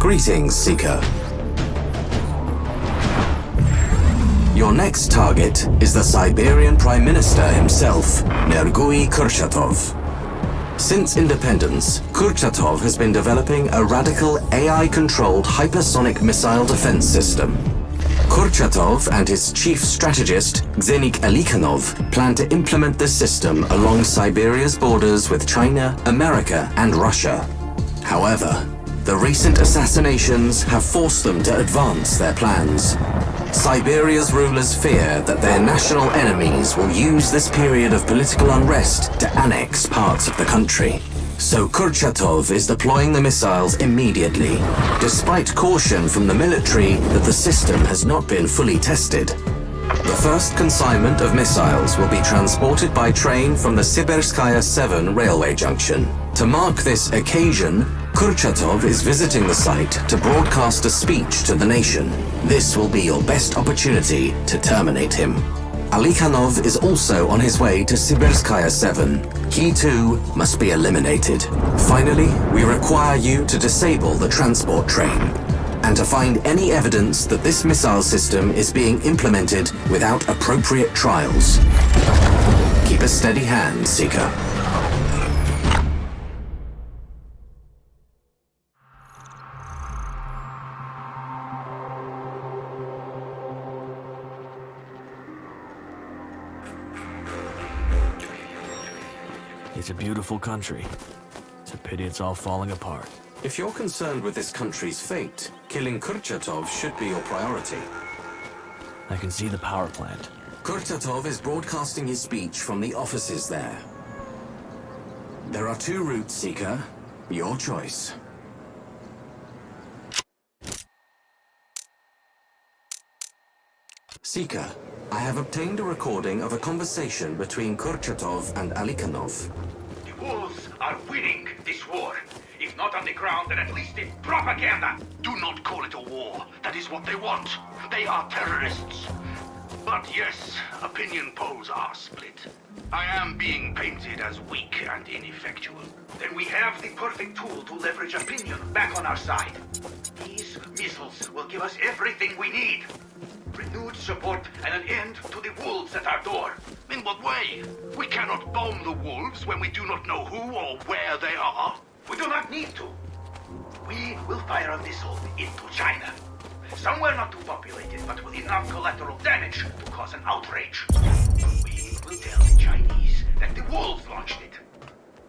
Greetings, Seeker. Your next target is the Siberian Prime Minister himself, Nergui Kurchatov. Since independence, Kurchatov has been developing a radical AI-controlled hypersonic missile defense system. Kurchatov and his chief strategist, Xenik Alikhanov, plan to implement this system along Siberia's borders with China, America, and Russia. However, the recent assassinations have forced them to advance their plans. Siberia's rulers fear that their national enemies will use this period of political unrest to annex parts of the country. So Kurchatov is deploying the missiles immediately, despite caution from the military that the system has not been fully tested. The first consignment of missiles will be transported by train from the Sibiruskaya-7 railway junction. To mark this occasion, Kurchatov is visiting the site to broadcast a speech to the nation. This will be your best opportunity to terminate him. Alikhanov is also on his way to Sibiruskaya-7. He too must be eliminated. Finally, we require you to disable the transport train and to find any evidence that this missile system is being implemented without appropriate trials. Keep a steady hand, Seeker. It's a beautiful country. It's a pity it's all falling apart. If you're concerned with this country's fate, killing Kurchatov should be your priority. I can see the power plant. Kurchatov is broadcasting his speech from the offices there. There are two routes, Seeker. Your choice. Seeker, I have obtained a recording of a conversation between Kurchatov and Alikhanov. The wolves are winning this war. If not on the ground, then at least in propaganda. Do not call it a war. That is what they want. They are terrorists. But yes, opinion polls are split. I am being painted as weak and ineffectual. Then we have the perfect tool to leverage opinion back on our side. These missiles will give us everything we need. Renewed support and an end to the wolves at our door. In what way? We cannot bomb the wolves when we do not know who or where they are. We do not need to. We will fire a missile into China. Somewhere not too populated, but with enough collateral damage to cause an outrage. We will tell the Chinese that the wolves launched it.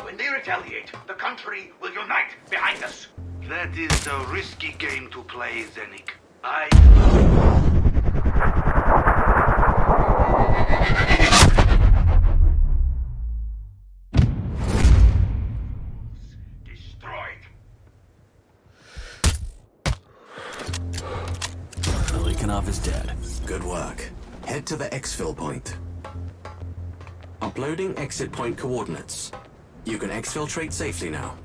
When they retaliate, the country will unite behind us. That is a risky game to play, Xenik. Destroyed. Alikhanov is dead. Good work. Head to the exfil point. Uploading exit point coordinates. You can exfiltrate safely now.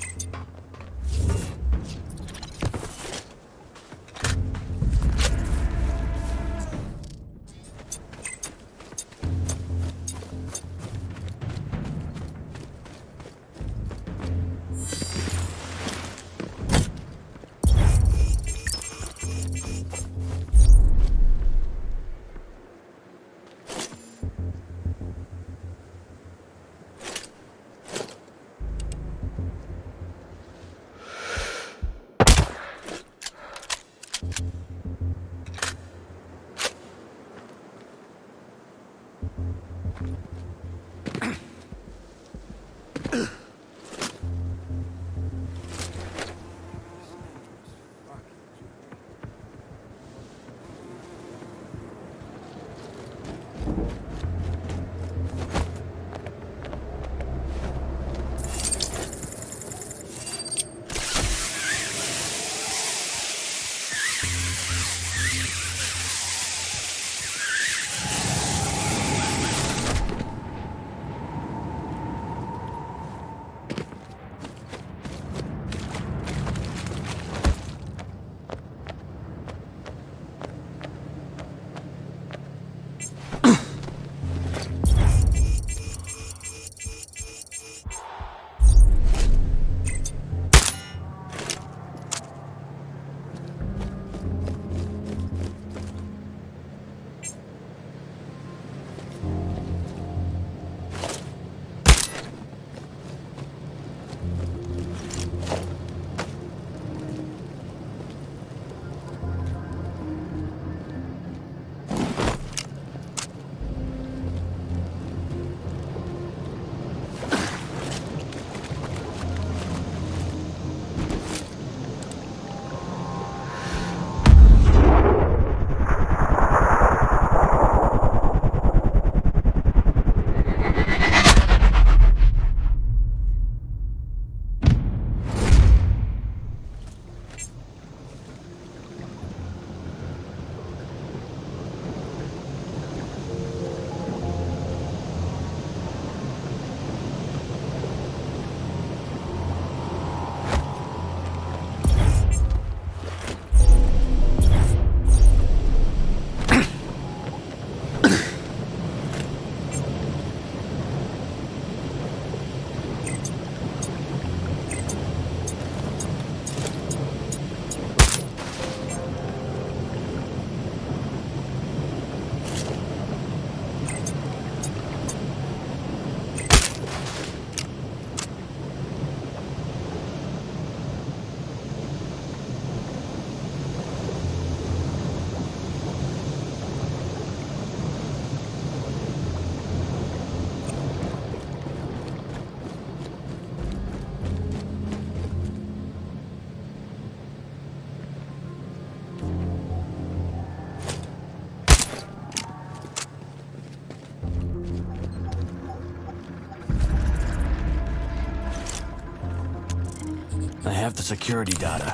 I have the security data.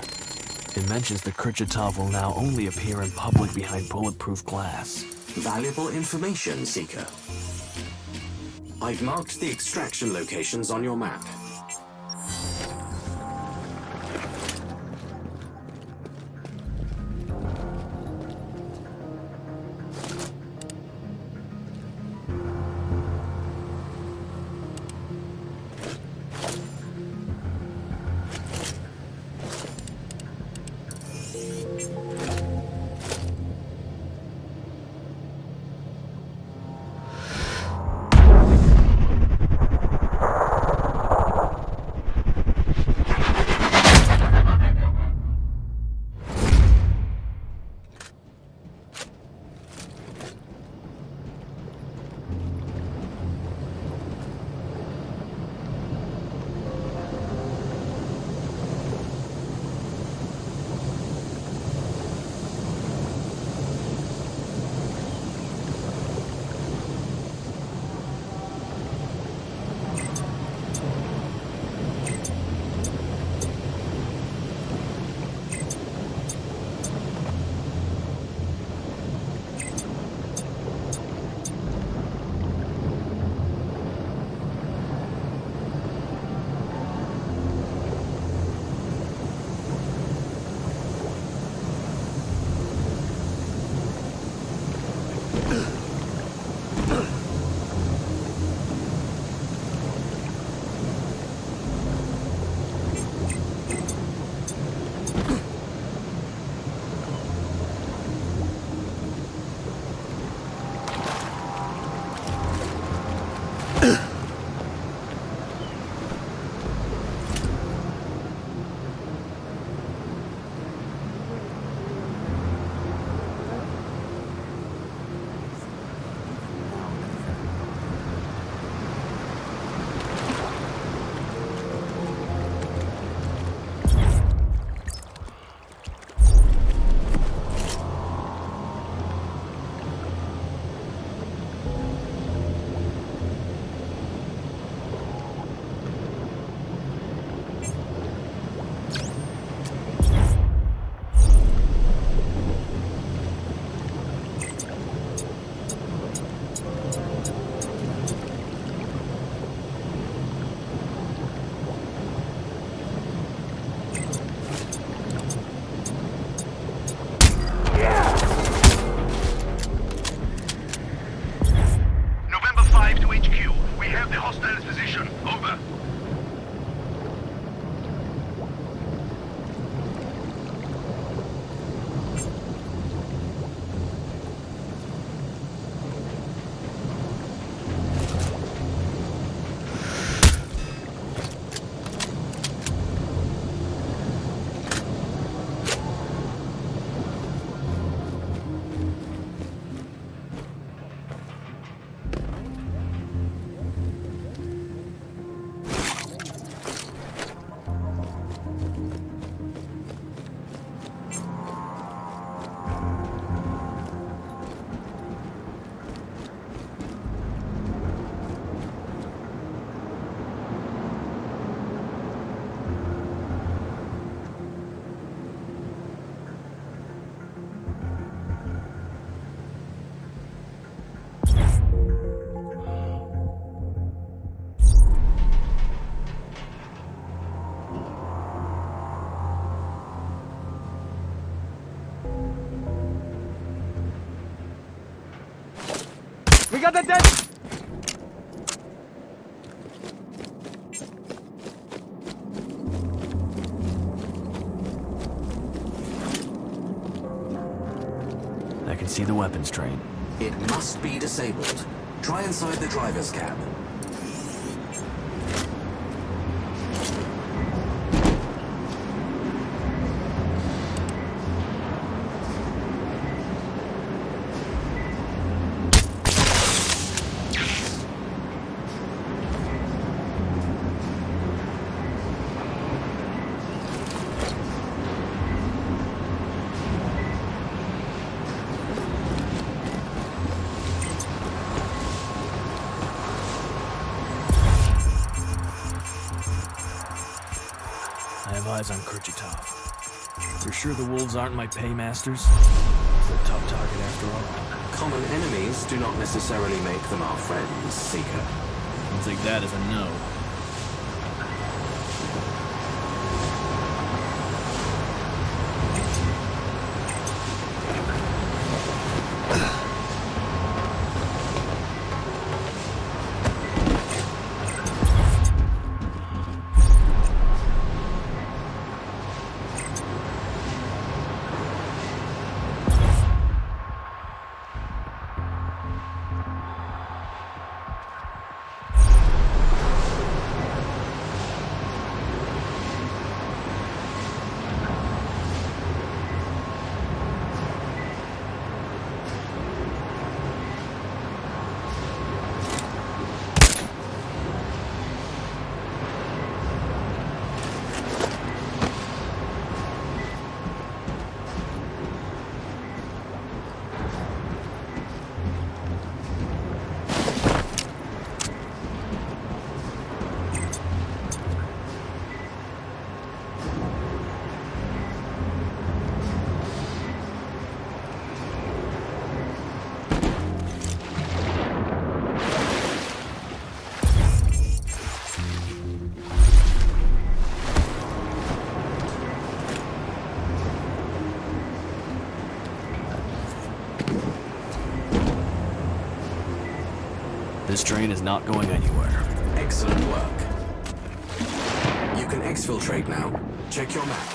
It mentions the Kurchatov will now only appear in public behind bulletproof glass. Valuable information, Seeker. I've marked the extraction locations on your map. We got the dead! I can see the weapons train. It must be disabled. Try inside the driver's cab. I have eyes on Kurchatov. You're sure the wolves aren't my paymasters? They're a tough target after all. Common enemies do not necessarily make them our friends, Seeker. I'll take that as a no. This train is not going anywhere. Excellent work. You can exfiltrate now. Check your map.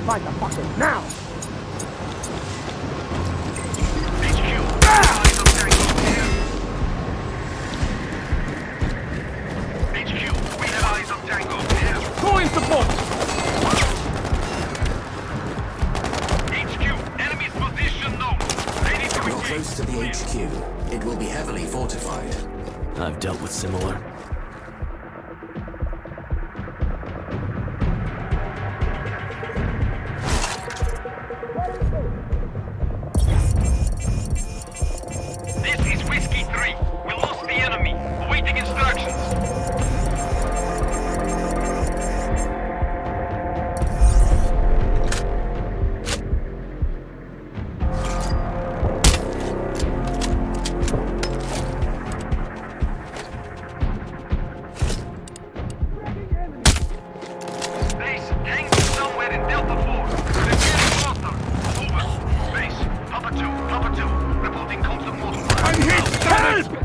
Fight the fuckers now! HQ, we have eyes on Tango here. Who is support? HQ, enemy's position known. Ready to You're engage. close to the HQ. It will be heavily fortified. I've dealt with similar. Base, Tango somewhere in Delta 4. They're getting closer. Over. Base, Papa 2. Reporting constant mortal. I'm hit! Help!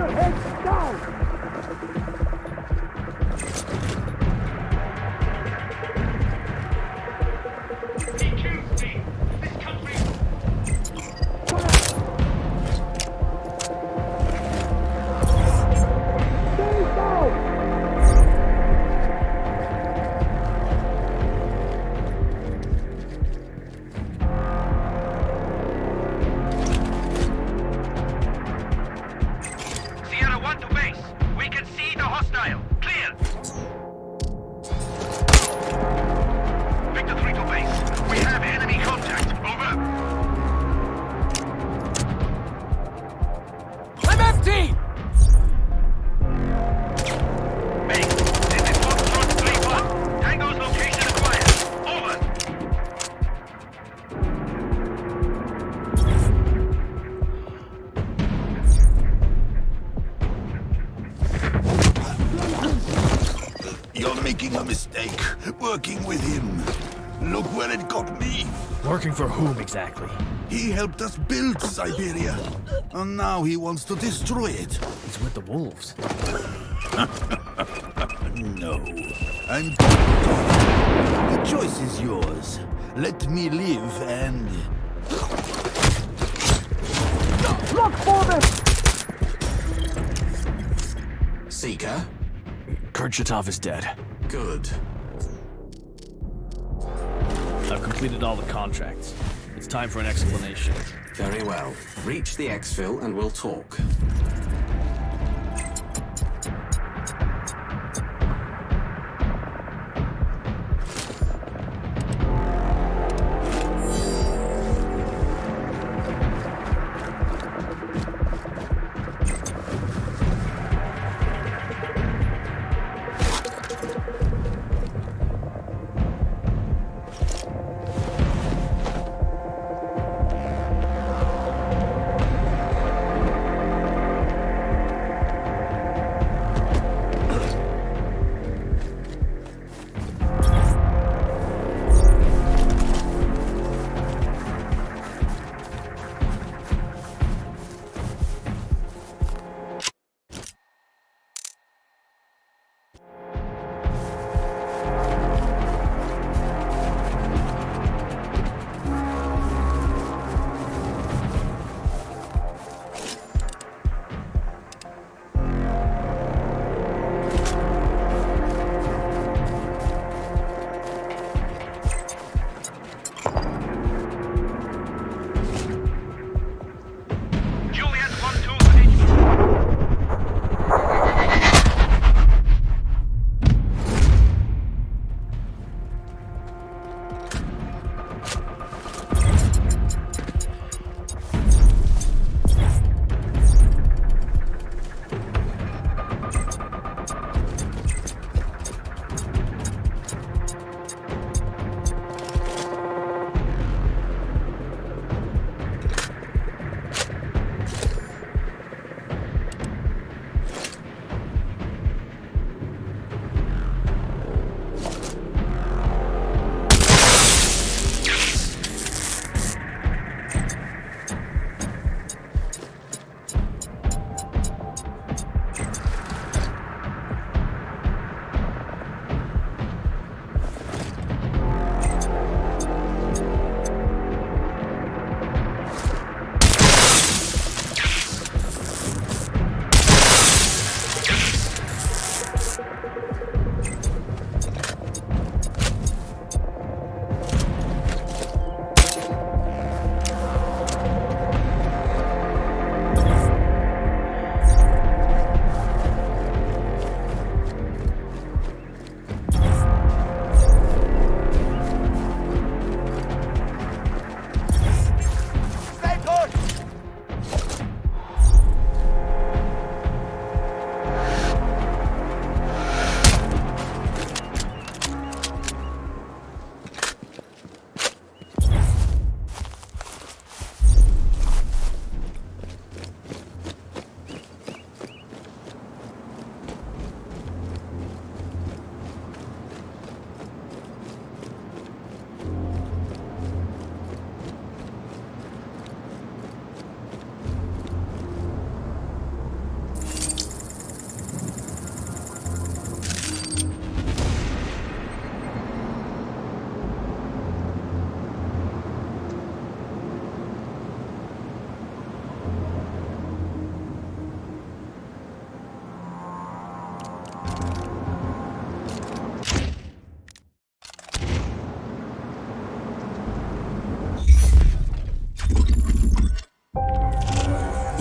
your head down! He kills me! This country... Stay down! Sierra 1 to base. We can see the hostile. Clear. Victor 3 to base. We have enemy contact. Over. I'm empty! Base. This is Foxtrot 3-1. Tango's location acquired. Over. You're making a mistake, working with him. Look where it got me. Working for whom exactly? He helped us build Siberia. And now he wants to destroy it. He's with the wolves. No. I'm... The choice is yours. Let me live and... Look for them! Seeker? Kurchatov is dead. Good. I've completed all the contracts. It's time for an explanation. Very well. Reach the exfil and we'll talk.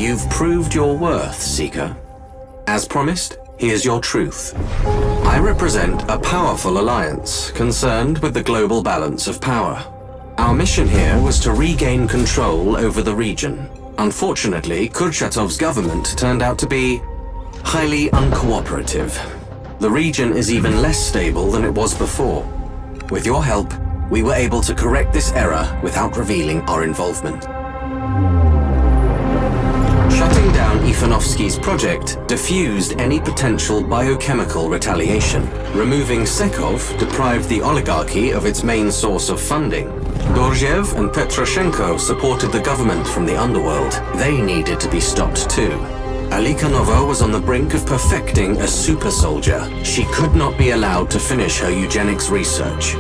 You've proved your worth, Seeker. As promised, here's your truth. I represent a powerful alliance concerned with the global balance of power. Our mission here was to regain control over the region. Unfortunately, Kurchatov's government turned out to be highly uncooperative. The region is even less stable than it was before. With your help, we were able to correct this error without revealing our involvement. Shutting down Ivanovsky's project diffused any potential biochemical retaliation. Removing Sekov deprived the oligarchy of its main source of funding. Dorjev and Petroshenko supported the government from the underworld. They needed to be stopped too. Alikanova was on the brink of perfecting a super soldier. She could not be allowed to finish her eugenics research.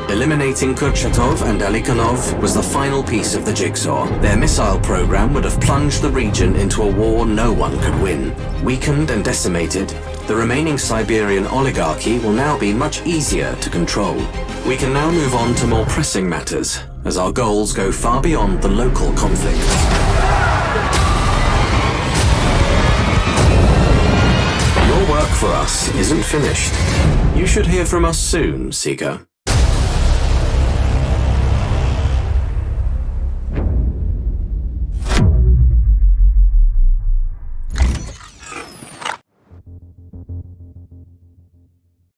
Eliminating Kurchatov and Alikanov was the final piece of the jigsaw. Their missile program would have plunged the region into a war no one could win. Weakened and decimated, the remaining Siberian oligarchy will now be much easier to control. We can now move on to more pressing matters, as our goals go far beyond the local conflict. Your work for us isn't finished. You should hear from us soon, Seeker.